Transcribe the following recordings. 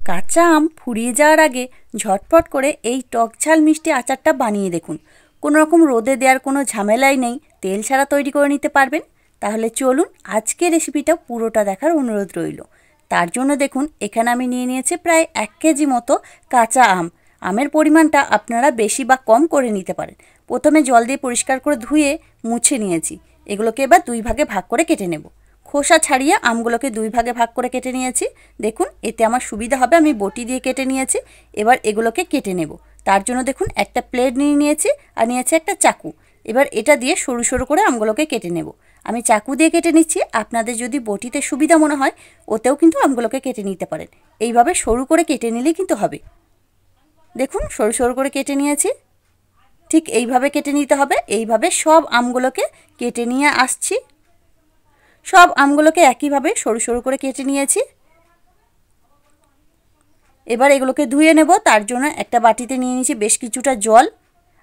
কাঁচা আম ফুরিয়ে যাওয়ার আগে ঝটপট করে এই টক ঝাল মিষ্টি আচারটা বানিয়ে দেখুন। কোনো রকম রোদে দেওয়ার কোনো ঝামেলাই নেই, তেল ছাড়া তৈরি করে নিতে পারবেন। তাহলে চলুন আজকের রেসিপিটা পুরোটা দেখার অনুরোধ রইল। তার জন্য দেখুন এখানে আমি নিয়ে নিয়েছি প্রায় 1 কেজি মতো কাঁচা আম। আমের পরিমাণটা আপনারা বেশি বা কম করে নিতে পারেন। প্রথমে জল দিয়ে পরিষ্কার করে ধুয়ে মুছে নিয়েছি। এগুলোকে এবার 2 ভাগে ভাগ করে কেটে নেব। খোসা ছাড়িয়ে আমগুলোকে 2 ভাগে ভাগ করে কেটে নিয়েছি। দেখুন এতে আমার সুবিধা হবে, আমি বটি দিয়ে কেটে নিয়েছি। এবার এগুলোকে কেটে নেব। তার জন্য দেখুন একটা প্লেট নিয়ে নিয়েছি আর নিয়েছি একটা চাকু। এবার এটা দিয়ে সরু সরু করে আমগুলোকে কেটে নেব। আমি চাকু দিয়ে কেটে নিচ্ছি, আপনাদের যদি বটিতে সুবিধা মনে হয় ওতেও কিন্তু আমগুলোকে কেটে নিতে পারেন। এইভাবে সরু করে কেটে নিলেই কিন্তু হবে। দেখুন সরু সরু করে কেটে নিয়েছি, ঠিক এইভাবে কেটে নিতে হবে। এইভাবে সব আমগুলোকে কেটে নিয়ে আসছি। সব আমগুলোকে একইভাবে সরু সরু করে কেটে নিয়েছি। এবার এগুলোকে ধুয়ে নেব। তার জন্য একটা বাটিতে নিয়ে নিয়েছি বেশ কিছুটা জল।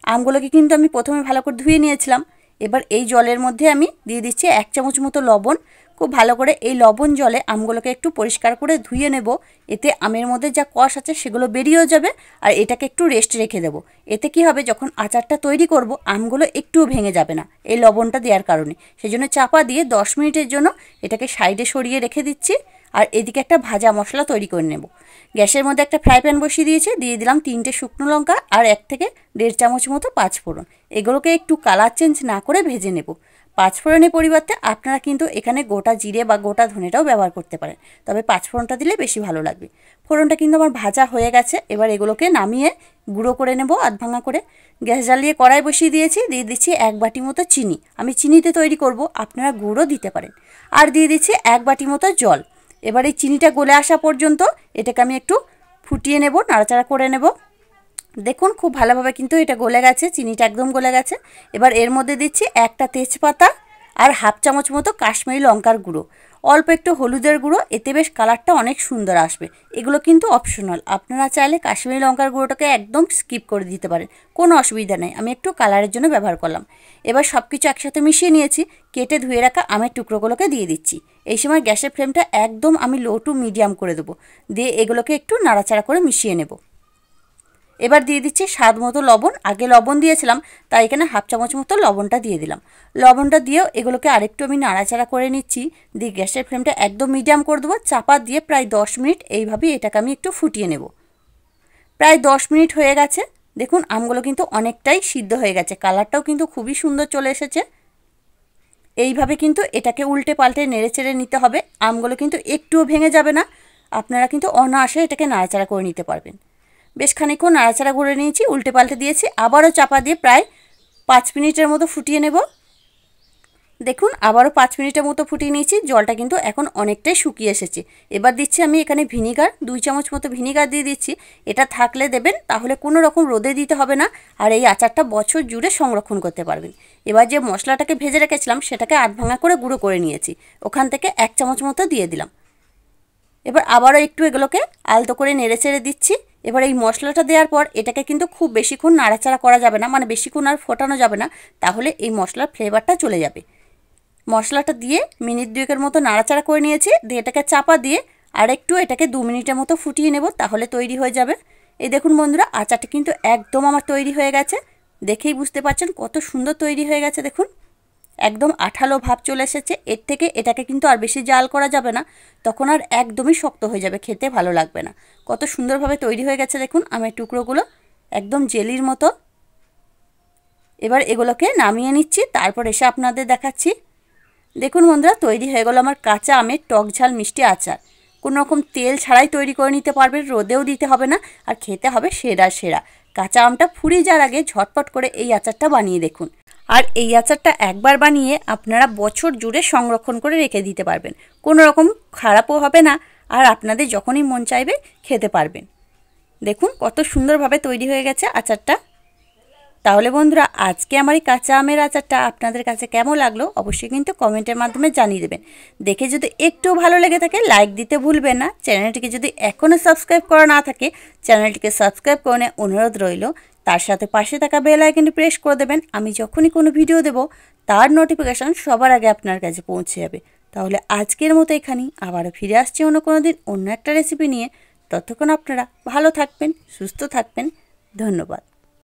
আমগুলোকে কিন্তু আমি প্রথমে ভালো করে ধুয়ে নিয়েছিলাম। এবার এই জলের মধ্যে আমি দিয়ে দিচ্ছি 1 চামচ মতো লবণ। খুব ভালো করে এই লবণ জলে আমগুলোকে একটু পরিষ্কার করে ধুয়ে নেব। এতে আমের মধ্যে যা কষ আছে সেগুলো বেরিয়েও যাবে। আর এটাকে একটু রেস্ট রেখে দেব। এতে কি হবে, যখন আচারটা তৈরি করব আমগুলো একটুও ভেঙে যাবে না এই লবণটা দেওয়ার কারণে। সেজন্য চাপা দিয়ে 10 মিনিটের জন্য এটাকে সাইডে সরিয়ে রেখে দিচ্ছি। আর এদিকে একটা ভাজা মশলা তৈরি করে নেব। গ্যাসের মধ্যে একটা ফ্রাই প্যান বসিয়ে দিয়েছি, দিয়ে দিলাম 3টে শুকনো লঙ্কা আর 1 থেকে 1.5 চামচ মতো পাঁচফোড়ন। এগুলোকে একটু কালার চেঞ্জ না করে ভেজে নেব। পাঁচফোড়নের পরিবর্তে আপনারা কিন্তু এখানে গোটা জিরে বা গোটা ধনেটাও ব্যবহার করতে পারেন, তবে পাঁচফোড়নটা দিলে বেশি ভালো লাগবে। ফোড়নটা কিন্তু আমার ভাজা হয়ে গেছে। এবার এগুলোকে নামিয়ে গুঁড়ো করে নেব আধ ভাঙা করে। গ্যাস জ্বালিয়ে কড়াই বসিয়ে দিয়েছি, দিয়ে দিচ্ছি 1 বাটি মতো চিনি। আমি চিনিতে তৈরি করব, আপনারা গুঁড়ো দিতে পারেন। আর দিয়ে দিচ্ছি 1 বাটি মতো জল। এবার এই চিনিটা গলে আসা পর্যন্ত এটাকে আমি একটু ফুটিয়ে নেব, নাড়াচাড়া করে নেব। দেখুন খুব ভালোভাবে কিন্তু এটা গলে গেছে, চিনিটা একদম গলে গেছে। এবার এর মধ্যে দিচ্ছি একটা তেজপাতা আর 1/2 চামচ মতো কাশ্মীরি লঙ্কার গুঁড়ো, অল্প একটু হলুদের গুঁড়ো। এতে বেশ কালারটা অনেক সুন্দর আসবে। এগুলো কিন্তু অপশনাল, আপনারা চাইলে কাশ্মীরি লঙ্কার গুঁড়োটাকে একদম স্কিপ করে দিতে পারেন, কোনো অসুবিধা নেই। আমি একটু কালারের জন্য ব্যবহার করলাম। এবার সব কিছু একসাথে মিশিয়ে নিয়েছি। কেটে ধুয়ে রাখা আমের টুকরোগুলোকে দিয়ে দিচ্ছি। এই সময় গ্যাসের ফ্লেমটা একদম আমি লো টু মিডিয়াম করে দেবো। দিয়ে এগুলোকে একটু নাড়াচাড়া করে মিশিয়ে নেব। এবার দিয়ে দিচ্ছি স্বাদ মতো লবণ। আগে লবণ দিয়েছিলাম, তাই এখানে 1/2 চামচ মতো লবণটা দিয়ে দিলাম। লবণটা দিয়েও এগুলোকে আরেকটু আমি নাড়াচাড়া করে নিচ্ছি। দিয়ে গ্যাসের ফ্লেমটা একদম মিডিয়াম করে দেবো। চাপা দিয়ে প্রায় 10 মিনিট এইভাবেই এটাকে আমি একটু ফুটিয়ে নেব। প্রায় 10 মিনিট হয়ে গেছে। দেখুন আমগুলো কিন্তু অনেকটাই সিদ্ধ হয়ে গেছে, কালারটাও কিন্তু খুবই সুন্দর চলে এসেছে। এইভাবে কিন্তু এটাকে উল্টে পাল্টে নেড়ে চেড়ে নিতে হবে। আমগুলো কিন্তু একটুও ভেঙে যাবে না, আপনারা কিন্তু অনায়াসে এটাকে নাড়াচাড়া করে নিতে পারবেন। বেশ খানিকক্ষণ নাড়াচাড়া করে নিয়েছি, উল্টে পাল্টে দিয়েছি। আবারও চাপা দিয়ে প্রায় 5 মিনিটের মতো ফুটিয়ে নেব। দেখুন আবারও 5 মিনিটের মতো ফুটিয়ে নিয়েছি। জলটা কিন্তু এখন অনেকটাই শুকিয়ে এসেছে। এবার দিচ্ছি আমি এখানে ভিনিগার, 2 চামচ মতো ভিনিগার দিয়ে দিচ্ছি। এটা থাকলে দেবেন, তাহলে কোনো রকম রোদে দিতে হবে না। আর এই আচারটা বছর জুড়ে সংরক্ষণ করতে পারবেন। এবার যে মশলাটাকে ভেজে রেখেছিলাম সেটাকে আধ ভাঙা করে গুঁড়ো করে নিয়েছি, ওখান থেকে 1 চামচ মতো দিয়ে দিলাম। এবার আবারও একটু এগুলোকে আলতো করে নেড়ে চেড়ে দিচ্ছি। এবার এই মশলাটা দেওয়ার পর এটাকে কিন্তু খুব বেশিক্ষণ নাড়াচাড়া করা যাবে না, মানে বেশিক্ষণ আর ফোটানো যাবে না, তাহলে এই মশলার ফ্লেভারটা চলে যাবে। মশলাটা দিয়ে মিনিট 2 মতো নাড়াচাড়া করে নিয়েছি। দিয়ে এটাকে চাপা দিয়ে আর একটু এটাকে 2 মিনিটের মতো ফুটিয়ে নেব, তাহলে তৈরি হয়ে যাবে। এই দেখুন বন্ধুরা, আচারটা কিন্তু একদম আমার তৈরি হয়ে গেছে। দেখেই বুঝতে পারছেন কত সুন্দর তৈরি হয়ে গেছে। দেখুন একদম আঠালো ভাব চলে এসেছে। এর থেকে এটাকে কিন্তু আর বেশি জাল করা যাবে না, তখন আর একদমই শক্ত হয়ে যাবে, খেতে ভালো লাগবে না। কত সুন্দরভাবে তৈরি হয়ে গেছে দেখুন আমের টুকরোগুলো, একদম জেলির মতো। এবার এগুলোকে নামিয়ে নিচ্ছি, তারপর এসে আপনাদের দেখাচ্ছি। দেখুন বন্ধুরা, তৈরি হয়ে গেল আমার কাঁচা আমের টক ঝাল মিষ্টি আচার। কোনো রকম তেল ছাড়াই তৈরি করে নিতে পারবেন, রোদেও দিতে হবে না, আর খেতে হবে সেরা সেরা। কাঁচা আমটা ফুরিয়ে যাওয়ার আগে ঝটপট করে এই আচারটা বানিয়ে দেখুন। আর এই আচারটা একবার বানিয়ে আপনারা বছর জুড়ে সংরক্ষণ করে রেখে দিতে পারবেন, কোনো রকম খারাপও হবে না, আর আপনাদের যখনই মন চাইবে খেতে পারবেন। দেখুন কত সুন্দরভাবে তৈরি হয়ে গেছে আচারটা। তাহলে বন্ধুরা, আজকে আমার এই কাঁচা আমের আচারটা আপনাদের কাছে কেমন লাগলো অবশ্যই কিন্তু কমেন্টের মাধ্যমে জানিয়ে দেবেন। দেখে যদি একটু ভালো লেগে থাকে লাইক দিতে ভুলবেন না। চ্যানেলটিকে যদি এখনও সাবস্ক্রাইব করা না থাকে চ্যানেলটিকে সাবস্ক্রাইব করে অনুরোধ রইল। তার সাথে পাশে থাকা বেল আইকনটি প্রেস করে দেবেন। আমি যখনই কোনো ভিডিও দেব তার নোটিফিকেশান সবার আগে আপনার কাছে পৌঁছে যাবে। তাহলে আজকের মতো এখানেই, আবারও ফিরে আসছি অন্য কোনো দিন অন্য একটা রেসিপি নিয়ে। ততক্ষণ আপনারা ভালো থাকবেন, সুস্থ থাকবেন। ধন্যবাদ।